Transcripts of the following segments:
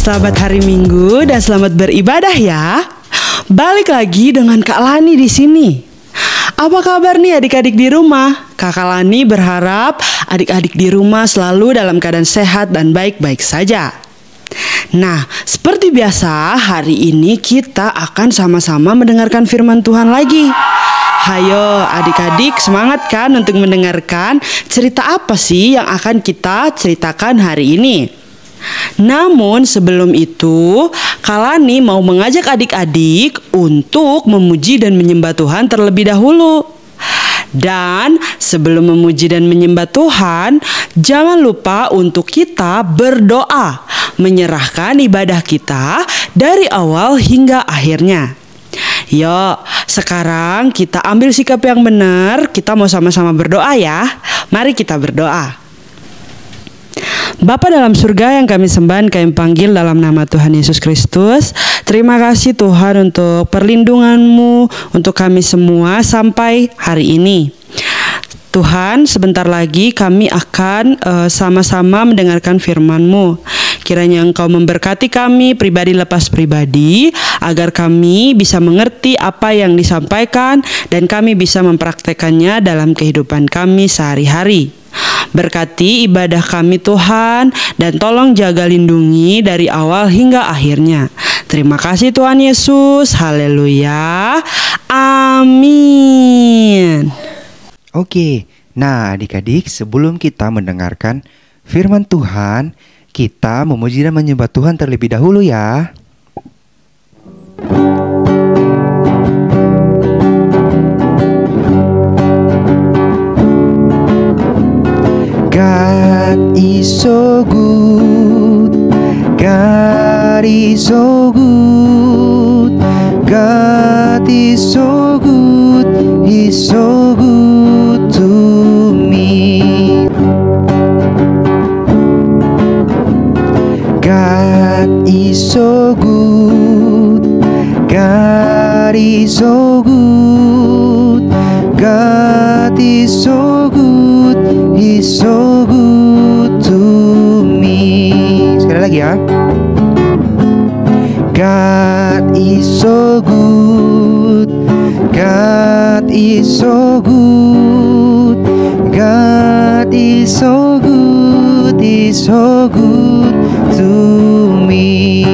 Selamat hari Minggu dan selamat beribadah ya. Balik lagi dengan Kak Lani di sini. Apa kabar nih adik-adik di rumah? Kakak Lani berharap adik-adik di rumah selalu dalam keadaan sehat dan baik-baik saja. Nah, seperti biasa hari ini kita akan sama-sama mendengarkan firman Tuhan lagi. Hayo adik-adik, semangat kan untuk mendengarkan cerita apa sih yang akan kita ceritakan hari ini? Namun sebelum itu, Kak Lani mau mengajak adik-adik untuk memuji dan menyembah Tuhan terlebih dahulu. Dan sebelum memuji dan menyembah Tuhan, jangan lupa untuk kita berdoa, menyerahkan ibadah kita dari awal hingga akhirnya. Yuk, sekarang kita ambil sikap yang benar. Kita mau sama-sama berdoa ya. Mari kita berdoa. Bapa dalam surga yang kami sembah, kami panggil dalam nama Tuhan Yesus Kristus. Terima kasih Tuhan untuk perlindungan-Mu untuk kami semua sampai hari ini. Tuhan, sebentar lagi kami akan sama-sama mendengarkan firman-Mu. Kiranya Engkau memberkati kami pribadi lepas pribadi, agar kami bisa mengerti apa yang disampaikan dan kami bisa mempraktekannya dalam kehidupan kami sehari-hari. Berkati ibadah kami Tuhan, dan tolong jaga lindungi dari awal hingga akhirnya. Terima kasih Tuhan Yesus. Haleluya. Amin. Oke, nah adik-adik, sebelum kita mendengarkan firman Tuhan, kita memuji dan menyembah Tuhan terlebih dahulu ya. God is so good, God is so good, God is so good, He's so good to me. God is so good, God is so good, God is so good, He's so good to me. Sekali lagi ya. God is so good, God is so good, God is so good, is so good to me.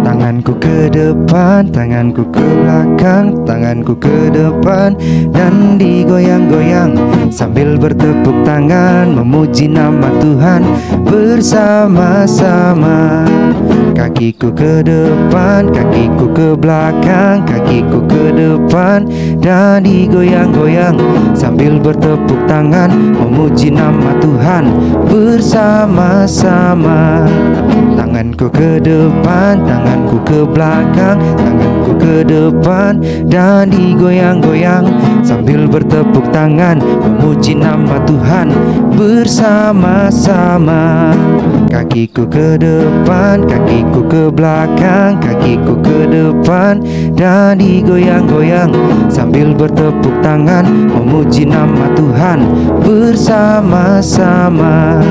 Tanganku ke depan, tanganku ke belakang, tanganku ke depan dan digoyang-goyang sambil bertepuk tangan memuji nama Tuhan bersama-sama. Kakiku ke depan, kakiku ke belakang, kakiku ke depan dan digoyang-goyang sambil bertepuk tangan memuji nama Tuhan bersama-sama. Tanganku ke depan, tanganku ke belakang, tanganku ke depan dan digoyang-goyang sambil bertepuk tangan memuji nama Tuhan bersama-sama. Kakiku ke depan, kakiku ke belakang, kakiku ke depan dan digoyang-goyang sambil bertepuk tangan memuji nama Tuhan bersama-sama.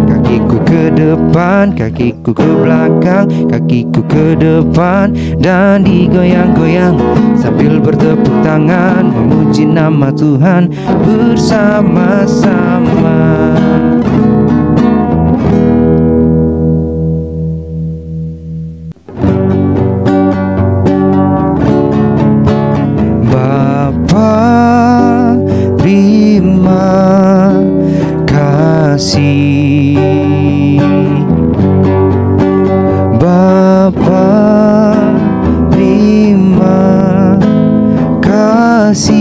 Kakiku ke depan, kakiku ke belakang, kakiku ke depan dan digoyang-goyang sambil bertepuk tangan memuji nama Tuhan bersama-sama. Bapa, terima kasih. Bapa, terima kasih.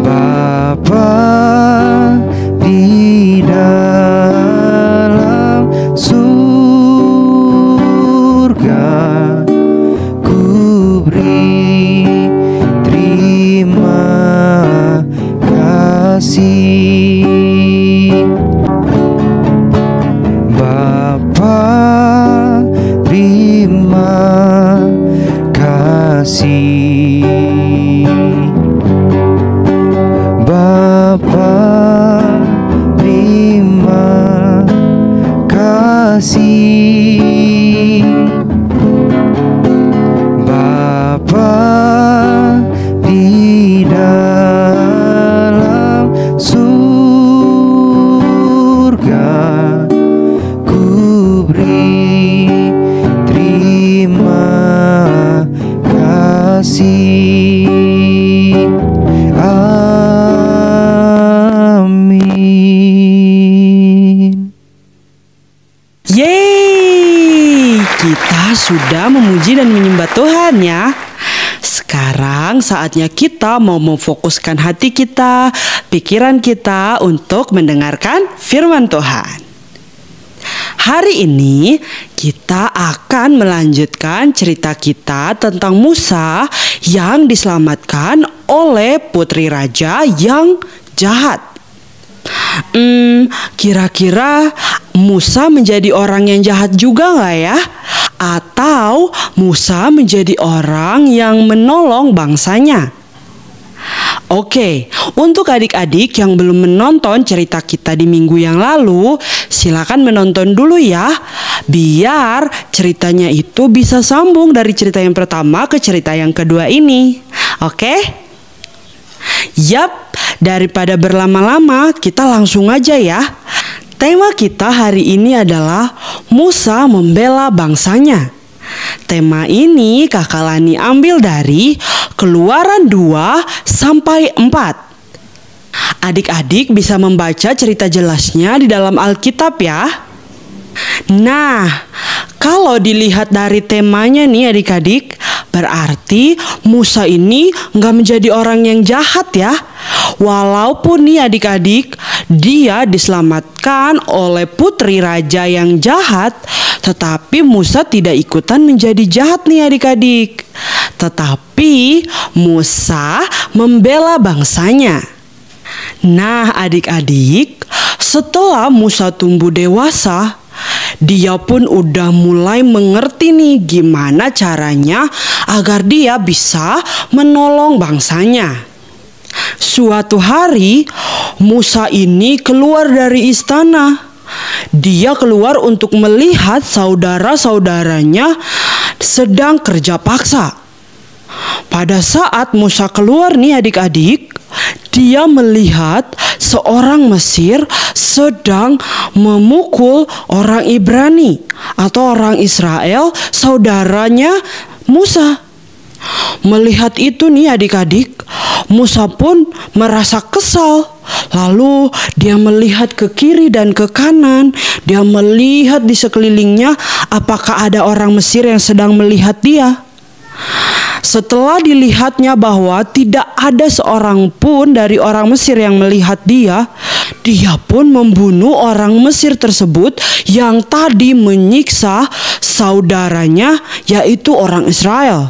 Bapa di dalam surga, ku beri terima kasih. Bapa kasih. Amin. Yeay, kita sudah memuji dan menyembah Tuhan ya. Sekarang saatnya kita mau memfokuskan hati kita, pikiran kita untuk mendengarkan firman Tuhan. Hari ini kita akan melanjutkan cerita kita tentang Musa yang diselamatkan oleh putri raja yang jahat. Kira-kira Musa menjadi orang yang jahat juga nggak ya? Atau Musa menjadi orang yang menolong bangsanya? Oke, untuk adik-adik yang belum menonton cerita kita di minggu yang lalu, silakan menonton dulu ya, biar ceritanya itu bisa sambung dari cerita yang pertama ke cerita yang kedua ini. Oke? Yap, daripada berlama-lama, kita langsung aja ya. Tema kita hari ini adalah Musa membela bangsanya. Tema ini Kakak Lani ambil dari Keluaran 2-4. Adik-adik bisa membaca cerita jelasnya di dalam Alkitab ya. Nah, kalau dilihat dari temanya nih adik-adik, berarti Musa ini nggak menjadi orang yang jahat ya. Walaupun nih adik-adik, dia diselamatkan oleh putri raja yang jahat, tetapi Musa tidak ikutan menjadi jahat nih adik-adik. Tetapi Musa membela bangsanya. Nah adik-adik, setelah Musa tumbuh dewasa, dia pun udah mulai mengerti nih gimana caranya agar dia bisa menolong bangsanya. Suatu hari Musa ini keluar dari istana. Dia keluar untuk melihat saudara-saudaranya sedang kerja paksa. Pada saat Musa keluar nih adik-adik, dia melihat seorang Mesir sedang memukul orang Ibrani atau orang Israel, saudaranya Musa. Melihat itu nih adik-adik, Musa pun merasa kesal. Lalu dia melihat ke kiri dan ke kanan. Dia melihat di sekelilingnya apakah ada orang Mesir yang sedang melihat dia. Setelah dilihatnya bahwa tidak ada seorang pun dari orang Mesir yang melihat dia, dia pun membunuh orang Mesir tersebut yang tadi menyiksa saudaranya, yaitu orang Israel.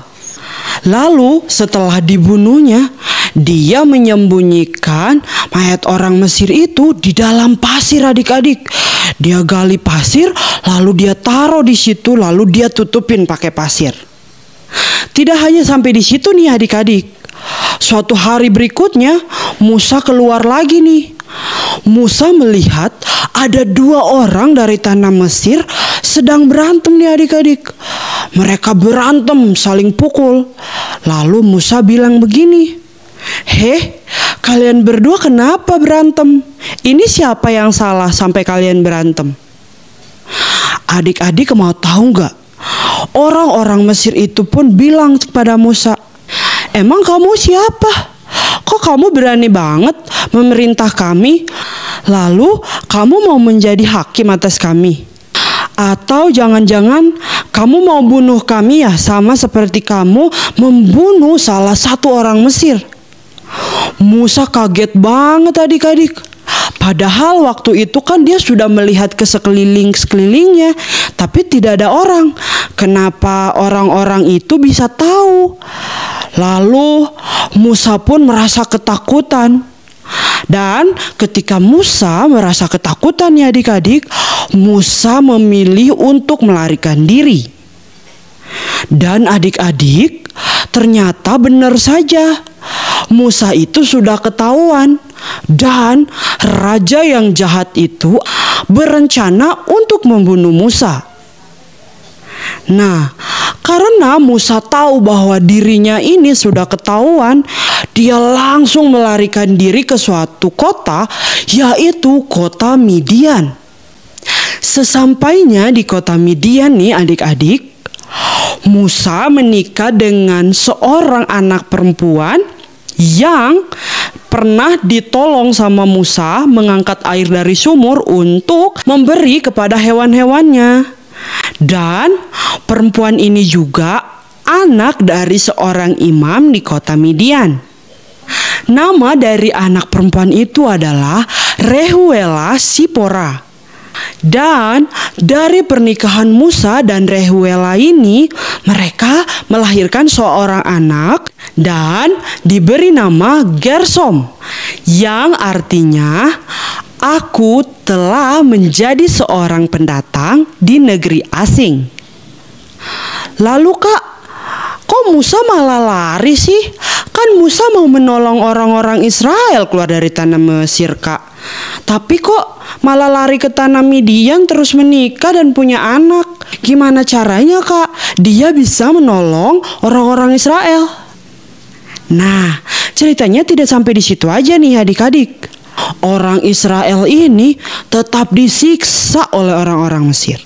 Lalu setelah dibunuhnya, dia menyembunyikan mayat orang Mesir itu di dalam pasir adik-adik. Dia gali pasir, lalu dia taruh di situ, lalu dia tutupin pakai pasir. Tidak hanya sampai di situ nih adik-adik. Suatu hari berikutnya, Musa keluar lagi nih. Musa melihat ada 2 orang dari tanah Mesir sedang berantem nih adik-adik. Mereka berantem saling pukul. Lalu Musa bilang begini, "Heh, kalian berdua kenapa berantem? Ini siapa yang salah sampai kalian berantem?" Adik-adik mau tahu nggak? Orang-orang Mesir itu pun bilang kepada Musa, "Emang kamu siapa? Kok kamu berani banget memerintah kami? Lalu kamu mau menjadi hakim atas kami? Atau jangan-jangan kamu mau bunuh kami ya, sama seperti kamu membunuh salah satu orang Mesir?" Musa kaget banget adik-adik. Padahal waktu itu kan dia sudah melihat ke sekelilingnya, tapi tidak ada orang. Kenapa orang-orang itu bisa tahu? Lalu Musa pun merasa ketakutan. Dan ketika Musa merasa ketakutan ya adik-adik, Musa memilih untuk melarikan diri. Dan adik-adik, ternyata benar saja, Musa itu sudah ketahuan. Dan raja yang jahat itu berencana untuk membunuh Musa. Nah, karena Musa tahu bahwa dirinya ini sudah ketahuan, dia langsung melarikan diri ke suatu kota, yaitu kota Midian. Sesampainya di kota Midian nih adik-adik, Musa menikah dengan seorang anak perempuan yang pernah ditolong sama Musa mengangkat air dari sumur untuk memberi kepada hewan-hewannya. Dan perempuan ini juga anak dari seorang imam di kota Midian. Nama dari anak perempuan itu adalah Rehuela Sipora. Dan dari pernikahan Musa dan Rehuela ini, mereka melahirkan seorang anak dan diberi nama Gersom, yang artinya aku telah menjadi seorang pendatang di negeri asing. Lalu kok Musa malah lari sih? Kan Musa mau menolong orang-orang Israel keluar dari tanah Mesir, Kak. Tapi kok malah lari ke tanah Midian terus menikah dan punya anak? Gimana caranya, Kak? Dia bisa menolong orang-orang Israel. Nah, ceritanya tidak sampai di situ aja nih adik-adik. Orang Israel ini tetap disiksa oleh orang-orang Mesir.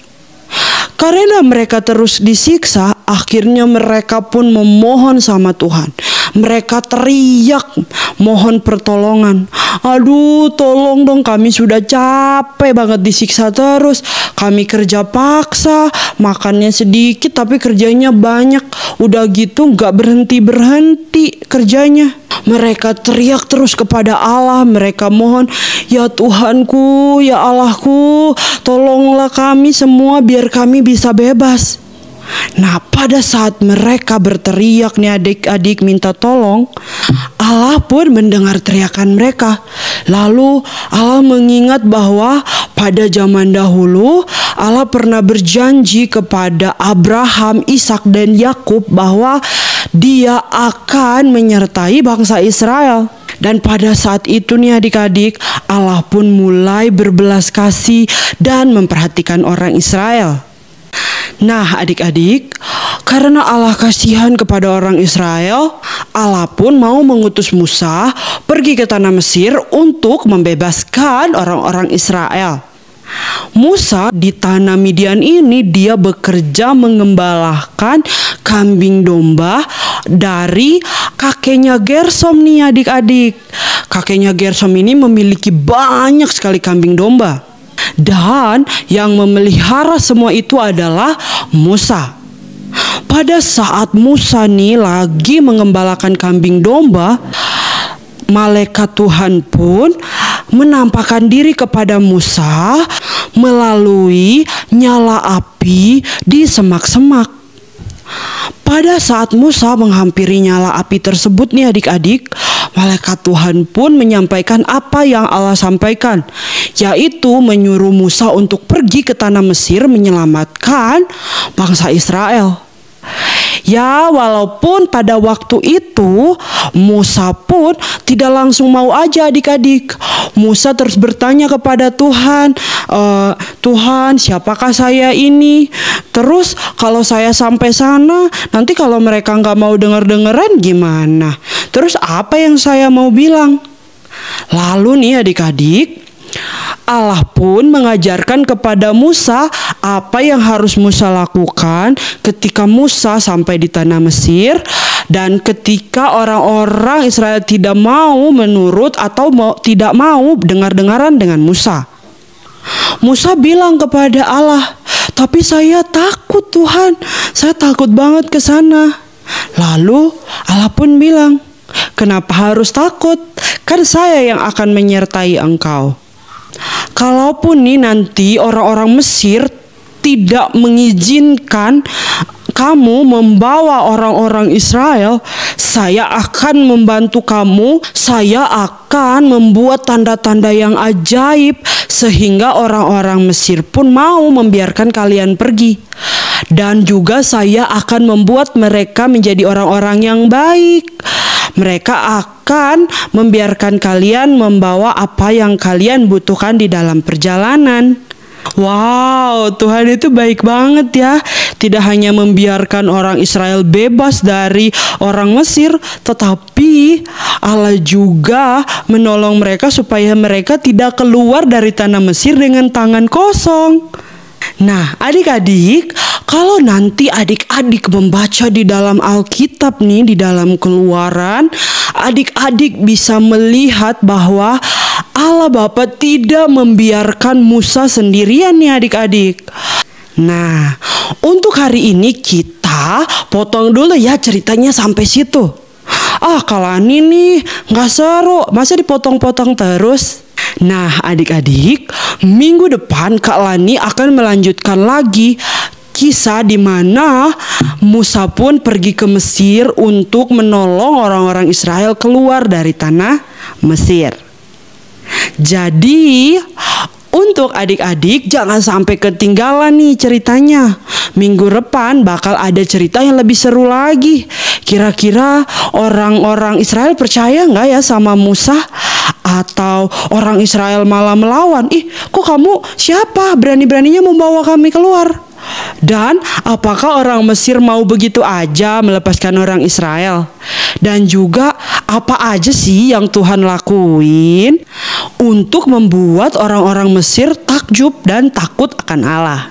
Karena mereka terus disiksa, akhirnya mereka pun memohon sama Tuhan. Mereka teriak mohon pertolongan. Aduh, tolong dong, kami sudah capek banget disiksa terus. Kami kerja paksa, makannya sedikit tapi kerjanya banyak. Udah gitu gak berhenti-berhenti kerjanya. Mereka teriak terus kepada Allah. Mereka mohon, ya Tuhanku, ya Allahku, tolonglah kami semua biar kami bisa bebas. Nah, pada saat mereka berteriak nih adik-adik minta tolong, Allah pun mendengar teriakan mereka. Lalu Allah mengingat bahwa pada zaman dahulu Allah pernah berjanji kepada Abraham, Ishak dan Yakub bahwa Dia akan menyertai bangsa Israel. Dan pada saat itu nih adik-adik, Allah pun mulai berbelas kasih dan memperhatikan orang Israel. Nah adik-adik, karena Allah kasihan kepada orang Israel, Allah pun mau mengutus Musa pergi ke tanah Mesir untuk membebaskan orang-orang Israel. Musa di tanah Midian ini dia bekerja mengembalakan kambing domba dari kakeknya Gersom nih adik-adik. Kakeknya Gersom ini memiliki banyak sekali kambing domba. Dan yang memelihara semua itu adalah Musa. Pada saat Musa nih lagi mengembalakan kambing domba, malaikat Tuhan pun menampakkan diri kepada Musa melalui nyala api di semak-semak. Pada saat Musa menghampiri nyala api tersebut nih adik-adik, malaikat Tuhan pun menyampaikan apa yang Allah sampaikan, yaitu menyuruh Musa untuk pergi ke tanah Mesir menyelamatkan bangsa Israel. Ya, walaupun pada waktu itu Musa pun tidak langsung mau aja adik-adik. Musa terus bertanya kepada Tuhan, Tuhan, siapakah saya ini? Terus kalau saya sampai sana, nanti kalau mereka nggak mau denger-dengeran gimana? Terus apa yang saya mau bilang? Lalu nih adik-adik, Allah pun mengajarkan kepada Musa apa yang harus Musa lakukan ketika Musa sampai di tanah Mesir dan ketika orang-orang Israel tidak mau menurut atau tidak mau dengar-dengaran dengan Musa. Musa bilang kepada Allah, tapi saya takut Tuhan, saya takut banget ke sana. Lalu Allah pun bilang, kenapa harus takut? Kan saya yang akan menyertai engkau. Kalaupun nih nanti orang-orang Mesir tidak mengizinkan kamu membawa orang-orang Israel, saya akan membantu kamu. Saya akan membuat tanda-tanda yang ajaib sehingga orang-orang Mesir pun mau membiarkan kalian pergi. Dan juga saya akan membuat mereka menjadi orang-orang yang baik. Mereka akan membiarkan kalian membawa apa yang kalian butuhkan di dalam perjalanan. Wow, Tuhan itu baik banget ya. Tidak hanya membiarkan orang Israel bebas dari orang Mesir, tetapi Allah juga menolong mereka supaya mereka tidak keluar dari tanah Mesir dengan tangan kosong. Nah, adik-adik, kalau nanti adik-adik membaca di dalam Alkitab nih, di dalam Keluaran, adik-adik bisa melihat bahwa Allah Bapa tidak membiarkan Musa sendirian nih adik-adik. Nah, untuk hari ini kita potong dulu ya ceritanya sampai situ. Kalani nih gak seru, masa dipotong-potong terus? Nah adik-adik, minggu depan Kak Lani akan melanjutkan lagi kisah di mana Musa pun pergi ke Mesir untuk menolong orang-orang Israel keluar dari tanah Mesir. Jadi untuk adik-adik jangan sampai ketinggalan nih ceritanya. Minggu depan bakal ada cerita yang lebih seru lagi. Kira-kira orang-orang Israel percaya nggak ya sama Musa? Atau orang Israel malah melawan? Kok kamu siapa? Berani-beraninya membawa kami keluar? Dan apakah orang Mesir mau begitu aja melepaskan orang Israel? Dan juga apa aja sih yang Tuhan lakuin untuk membuat orang-orang Mesir takjub dan takut akan Allah?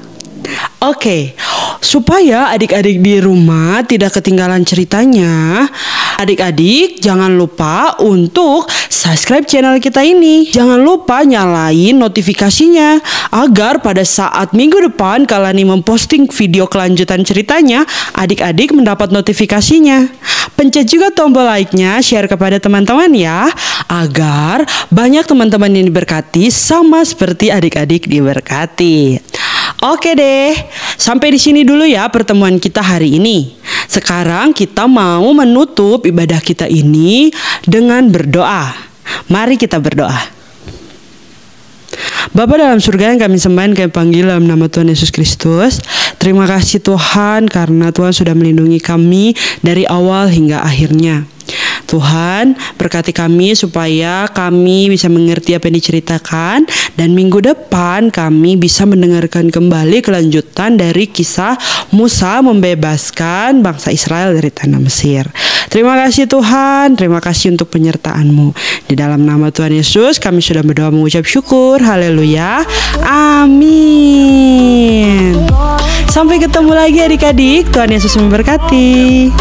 Oke, supaya adik-adik di rumah tidak ketinggalan ceritanya, adik-adik jangan lupa untuk subscribe channel kita ini. Jangan lupa nyalain notifikasinya agar pada saat minggu depan Kak Lani memposting video kelanjutan ceritanya, adik-adik mendapat notifikasinya. Pencet juga tombol like-nya, share kepada teman-teman ya, agar banyak teman-teman yang diberkati sama seperti adik-adik diberkati. Oke deh, sampai di sini dulu ya pertemuan kita hari ini. Sekarang kita mau menutup ibadah kita ini dengan berdoa. Mari kita berdoa. Bapa dalam surga yang kami sembah, kami panggil dalam nama Tuhan Yesus Kristus. Terima kasih Tuhan karena Tuhan sudah melindungi kami dari awal hingga akhirnya. Tuhan berkati kami supaya kami bisa mengerti apa yang diceritakan, dan minggu depan kami bisa mendengarkan kembali kelanjutan dari kisah Musa membebaskan bangsa Israel dari tanah Mesir. Terima kasih Tuhan, terima kasih untuk penyertaan-Mu. Di dalam nama Tuhan Yesus kami sudah berdoa mengucap syukur. Haleluya. Amin. Sampai ketemu lagi adik-adik. Tuhan Yesus memberkati.